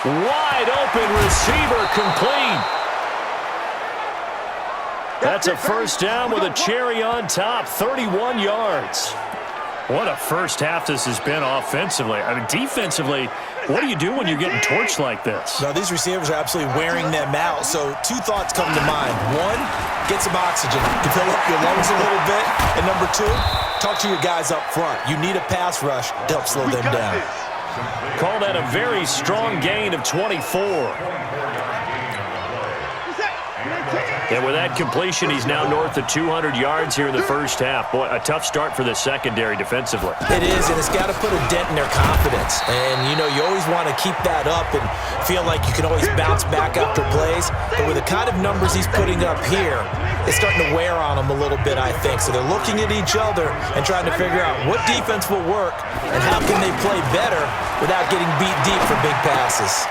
Wide open receiver complete. That's a first down with a cherry on top, 31 yards. What a first half this has been offensively. I mean, defensively, what do you do when you're getting torched like this? Now, these receivers are absolutely wearing them out. So two thoughts come to mind. One, get some oxygen to fill up your lungs a little bit. And number two, talk to your guys up front. You need a pass rush to help slow them down. Call that a very strong gain of 24. And with that completion, he's now north of 200 yards here in the first half. Boy, a tough start for the secondary defensively. It is, and it's got to put a dent in their confidence. And, you know, you always want to keep that up and feel like you can always bounce back after plays. But with the kind of numbers he's putting up here, it's starting to wear on them a little bit, I think. So they're looking at each other and trying to figure out what defense will work and how can they play better without getting beat deep for big passes.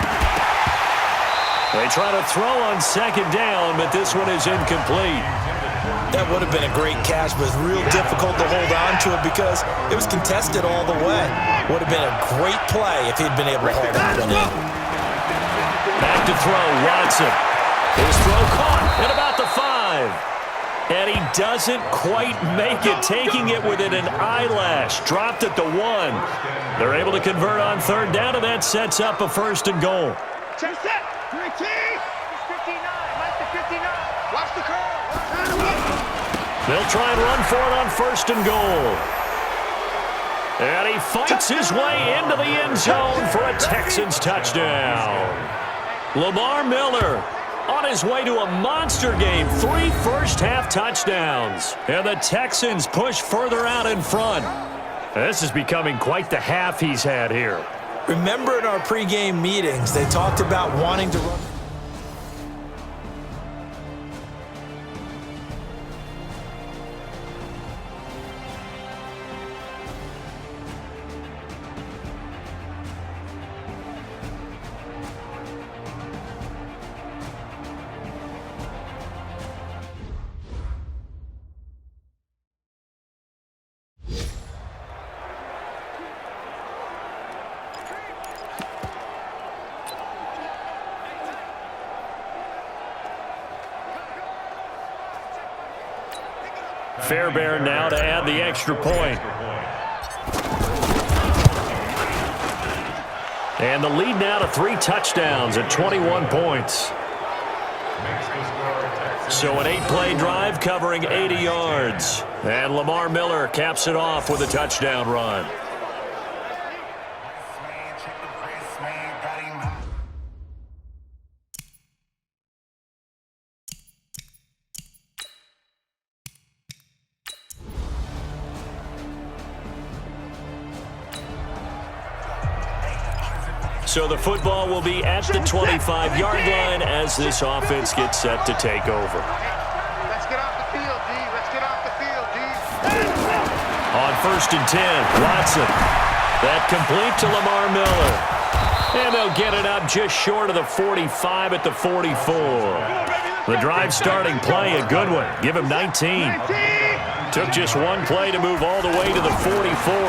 They try to throw on second down, but this one is incomplete. That would have been a great catch, but it's real difficult to hold on to it because it was contested all the way. Would have been a great play if he'd been able to hold that one in. Back to throw, Watson. His throw caught at about the 5. And he doesn't quite make it, taking it within an eyelash. Dropped at the 1. They're able to convert on third down, and that sets up a first and goal. Check set. 3 T. It's 59. That's the 59. Watch the curve. They'll try and run for it on first and goal. And he fights his way into the end zone for a Texans touchdown. Lamar Miller on his way to a monster game. 3 first-half touchdowns. And the Texans push further out in front. This is becoming quite the half he's had here. Remember in our pregame meetings, they talked about wanting to run. Fairbairn now to add the extra point. And the lead now to 3 touchdowns at 21 points. So an 8-play drive covering 80 yards. And Lamar Miller caps it off with a touchdown run. So the football will be at the 25-yard line as this offense gets set to take over. Let's get off the field, D. Let's get off the field, D. On first and 10, Watson. That complete to Lamar Miller. And they'll get it up just short of the 45 at the 44. The drive starting play, a good one. Give him 19. Took just one play to move all the way to the 44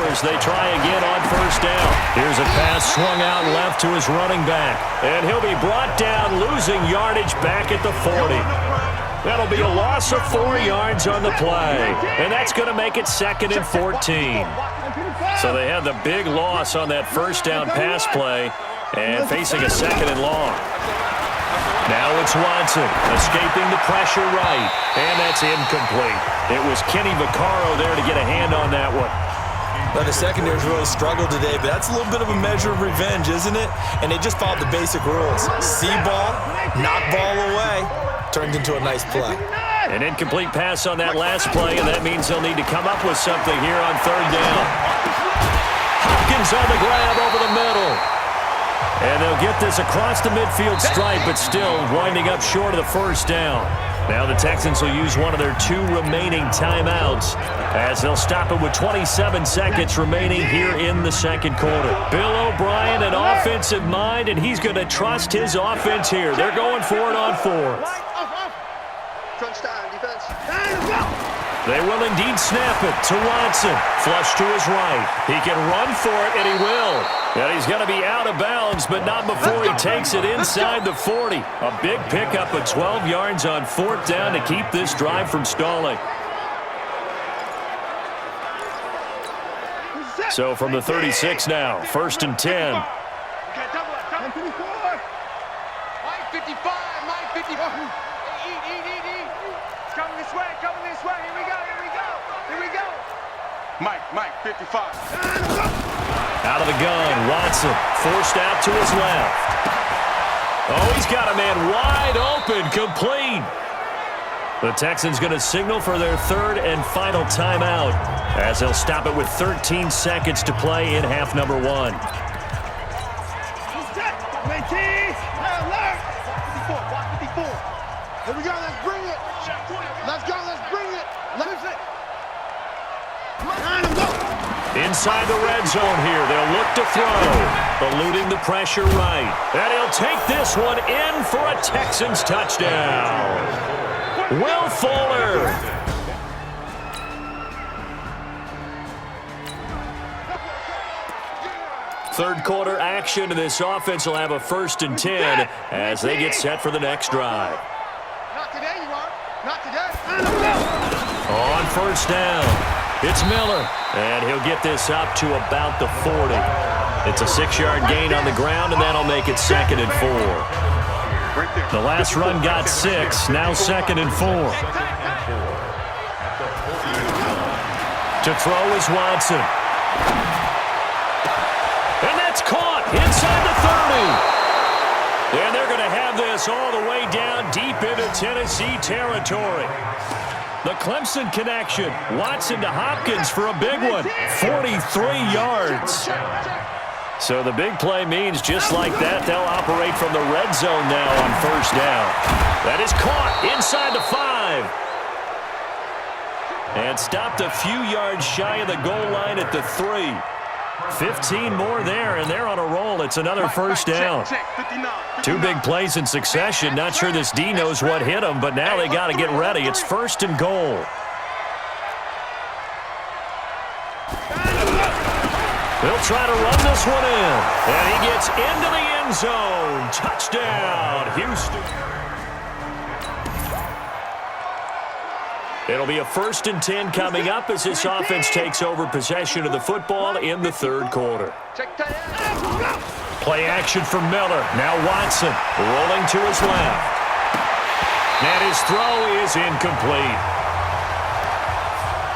as they try again on first down. Here's a pass swung out left to his running back. And he'll be brought down, losing yardage back at the 40. That'll be a loss of 4 yards on the play. And that's going to make it 2nd and 14. So they had the big loss on that first down pass play and facing a 2nd and long. Now it's Watson escaping the pressure right, and that's incomplete. It was Kenny Vaccaro there to get a hand on that one. Now, the secondary's really struggled today, but that's a little bit of a measure of revenge, isn't it? And they just followed the basic rules. See ball, knock ball away, turned into a nice play. An incomplete pass on that last play, and that means they'll need to come up with something here on third down. Hopkins on the grab over the middle. And they'll get this across the midfield stripe, but still winding up short of the first down. Now the Texans will use one of their 2 remaining timeouts as they'll stop it with 27 seconds remaining here in the second quarter. Bill O'Brien, an offensive mind, and he's going to trust his offense here. They're going for it on 4th. They will indeed snap it to Watson. Flush to his right. He can run for it, and he will. And he's going to be out of bounds, but not before he takes it inside the 40. A big pickup of 12 yards on 4th down to keep this drive from stalling. So from the 36 now, 1st and 10. Okay, double it. 54. Mike 55. Mike 55. Eat. It's coming this way. Here we go. Mike 55. Out of the gun, Watson forced out to his left. Oh, he's got a man wide open, complete. The Texans going to signal for their 3rd and final timeout as they'll stop it with 13 seconds to play in half number 1. Here we go, let's bring it. Inside the red zone here, they'll look to throw. Eluding the pressure right. And he'll take this one in for a Texans touchdown. Will Fuller. Third quarter action, and this offense will have a 1st and 10 as they get set for the next drive. Not today, you are. Not today. On 1st down, it's Miller, and he'll get this up to about the 40. It's a 6-yard gain on the ground, and that'll make it 2nd and 4. The last run got 6, now 2nd and 4. To throw is Watson. And that's caught inside the 30. And they're going to have this all the way down deep into Tennessee territory. The Clemson connection. Watson to Hopkins for a big one. 43 yards. So the big play means just like that, they'll operate from the red zone now on 1st down. That is caught inside the 5. And stopped a few yards shy of the goal line at the 3. 15 more there, and they're on a roll. It's another 1st down. 2 big plays in succession. Not sure this D knows what hit him, but now they got to get ready. It's 1st and goal. They'll try to run this one in. And he gets into the end zone. Touchdown, Houston. It'll be a 1st and 10 coming up as this offense takes over possession of the football in the 3rd quarter. Play action for Miller. Now Watson rolling to his left. And his throw is incomplete.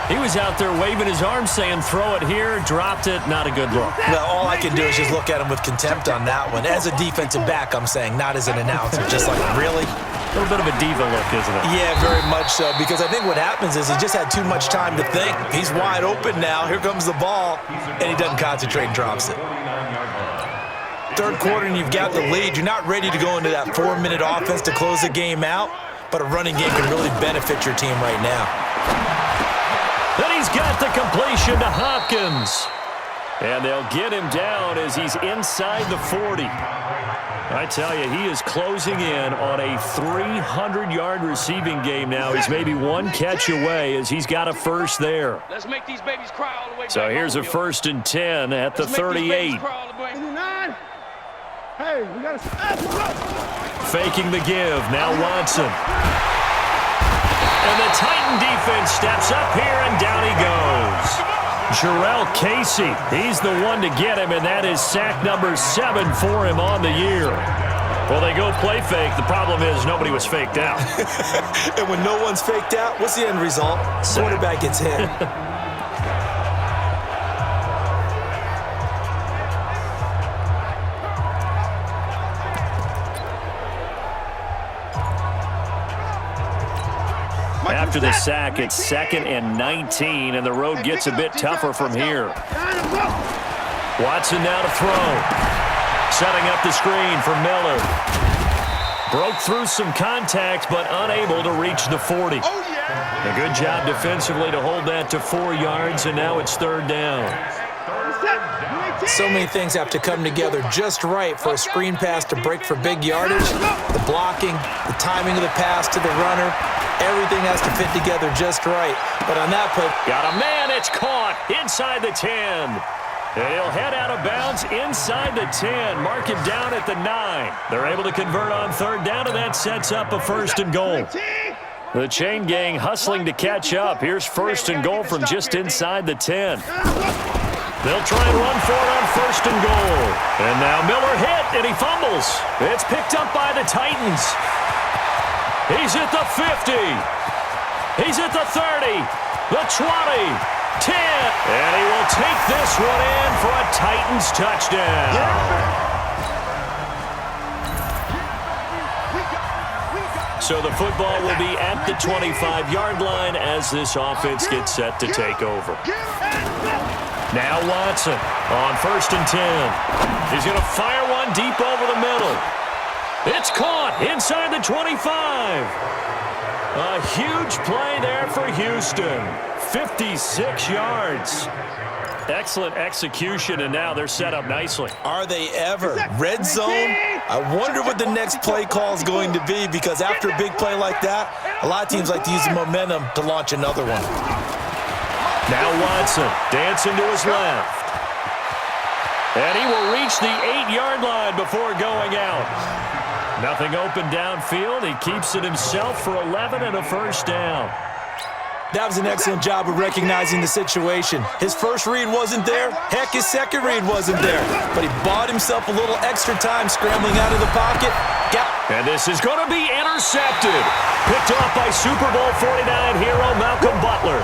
He was out there waving his arms saying, throw it here, dropped it, not a good look. Well, all I can do is just look at him with contempt on that one. As a defensive back, I'm saying, not as an announcer. Just like, really? A little bit of a diva look, isn't it? Yeah, very much so, because I think what happens is he just had too much time to think. He's wide open now. Here comes the ball, and he doesn't concentrate and drops it. 3rd quarter, and you've got the lead. You're not ready to go into that 4-minute offense to close the game out, but a running game can really benefit your team right now. Then he's got the completion to Hopkins. And they'll get him down as he's inside the 40. I tell you, he is closing in on a 300-yard receiving game now. He's maybe 1 catch away as he's got a 1st there. Let's make these babies cry all the way. So here's a 1st and 10 at the 38. Hey, we got to Faking the give. Now Watson. And the Titan defense steps up here, and down he goes. Jarrell Casey, he's the one to get him, and that is sack number 7 for him on the year. Well, they go play fake. The problem is nobody was faked out. And when no one's faked out, what's the end result? Quarterback gets hit. After the sack, it's 2nd and 19, and the road gets a bit tougher from here. Watson now to throw. Setting up the screen for Miller. Broke through some contact, but unable to reach the 40. A good job defensively to hold that to 4 yards, and now it's 3rd down. So many things have to come together just right for a screen pass to break for big yardage. The blocking, the timing of the pass to the runner, Everything has to fit together just right. But on that play, got a man. It's caught inside the 10. And he'll head out of bounds inside the 10. Mark him down at the 9. They're able to convert on third down, and that sets up a 1st and goal. The chain gang hustling to catch up. Here's 1st and goal from just inside the 10. They'll try and run for it on 1st and goal. And now Miller hit, and he fumbles. It's picked up by the Titans. He's at the 50. He's at the 30, the 20, 10. And he will take this one in for a Titans touchdown. So the football will be at the 25-yard line as this offense gets set to take over. Now Watson on 1st and 10. He's going to fire one deep over the middle. It's caught inside the 25. A huge play there for Houston. 56 yards. Excellent execution, and now they're set up nicely. Are they ever? Red zone? I wonder what the next play call is going to be, because after a big play like that, a lot of teams like to use the momentum to launch another one. Now Watson dancing to his left. And he will reach the 8-yard line before going out. Nothing open downfield. He keeps it himself for 11 and a 1st down. That was an excellent job of recognizing the situation. His first read wasn't there. Heck, his second read wasn't there. But he bought himself a little extra time scrambling out of the pocket. And this is going to be intercepted. Picked off by Super Bowl 49 hero Malcolm Butler.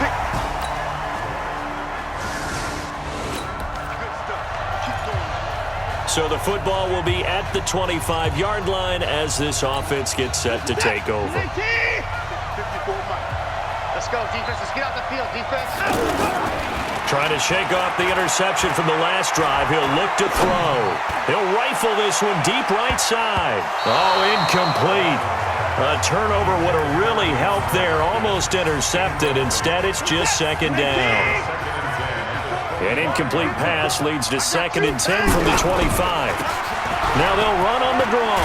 So the football will be at the 25-yard line as this offense gets set to take over. Let's go, defense. Let's get out the field, defense. Trying to shake off the interception from the last drive. He'll look to throw. He'll rifle this one deep right side. Oh, incomplete. A turnover would have really helped there. Almost intercepted. Instead, it's just 2nd down. An incomplete pass leads to 2nd and 10 from the 25. Now they'll run on the draw.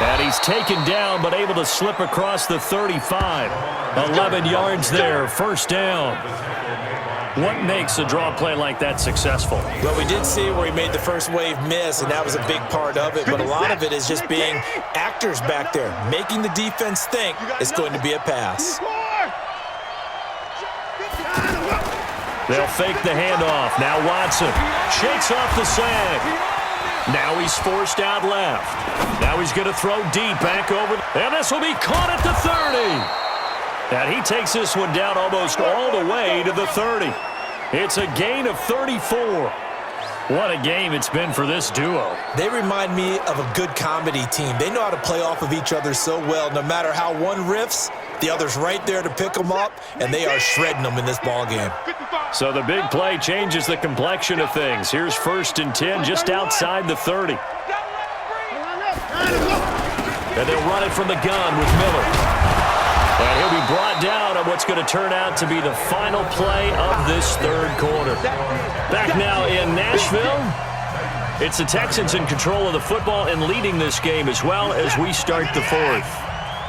And he's taken down, but able to slip across the 35. 11 yards there, 1st down. What makes a draw play like that successful? Well, we did see where he made the first wave miss, and that was a big part of it. But a lot of it is just being actors back there, making the defense think it's going to be a pass. They'll fake the handoff. Now Watson shakes off the sag. Now he's forced out left. Now he's going to throw deep back over. And this will be caught at the 30. And he takes this one down almost all the way to the 30. It's a gain of 34. What a game it's been for this duo. They remind me of a good comedy team. They know how to play off of each other so well. No matter how one riffs, the other's right there to pick them up, and they are shredding them in this ball game. So the big play changes the complexion of things. Here's 1st and 10 just outside the 30. And they'll run it from the gun with Miller. And he'll be brought down on what's going to turn out to be the final play of this 3rd quarter. Back now in Nashville. It's the Texans in control of the football and leading this game as well as we start the 4th.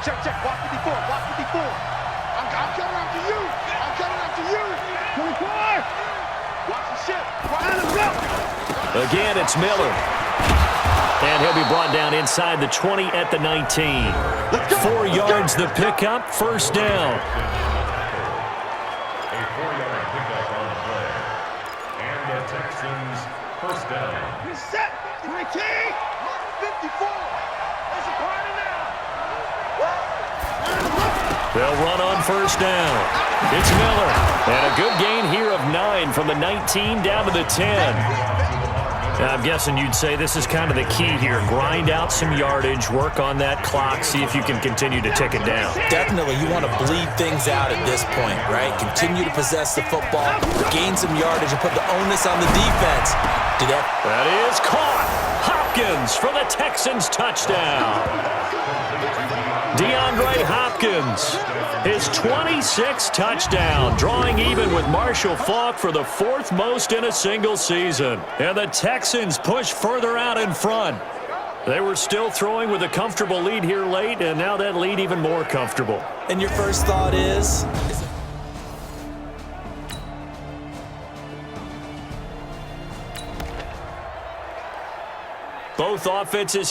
Check, block 54, block 54. I'm coming after you. I'm coming after you. 24. Watch the shit. Again, it's Miller. And he'll be brought down inside the 20 at the 19. 4 yards the pickup, 1st down. A 4-yard pickup on the play. And the Texans 1st down. Reset. 19. 54. It's a party now. They'll run on 1st down. It's Miller. And a good gain here of 9 from the 19 down to the 10. I'm guessing you'd say this is kind of the key here. Grind out some yardage, work on that clock, see if you can continue to tick it down. Definitely, you want to bleed things out at this point, right? Continue to possess the football, gain some yardage, and put the onus on the defense. That is caught. Hopkins for the Texans touchdown. DeAndre Hopkins, his 26th touchdown, drawing even with Marshall Faulk for the 4th most in a single season. And the Texans push further out in front. They were still throwing with a comfortable lead here late, and now that lead even more comfortable. And your first thought is both offenses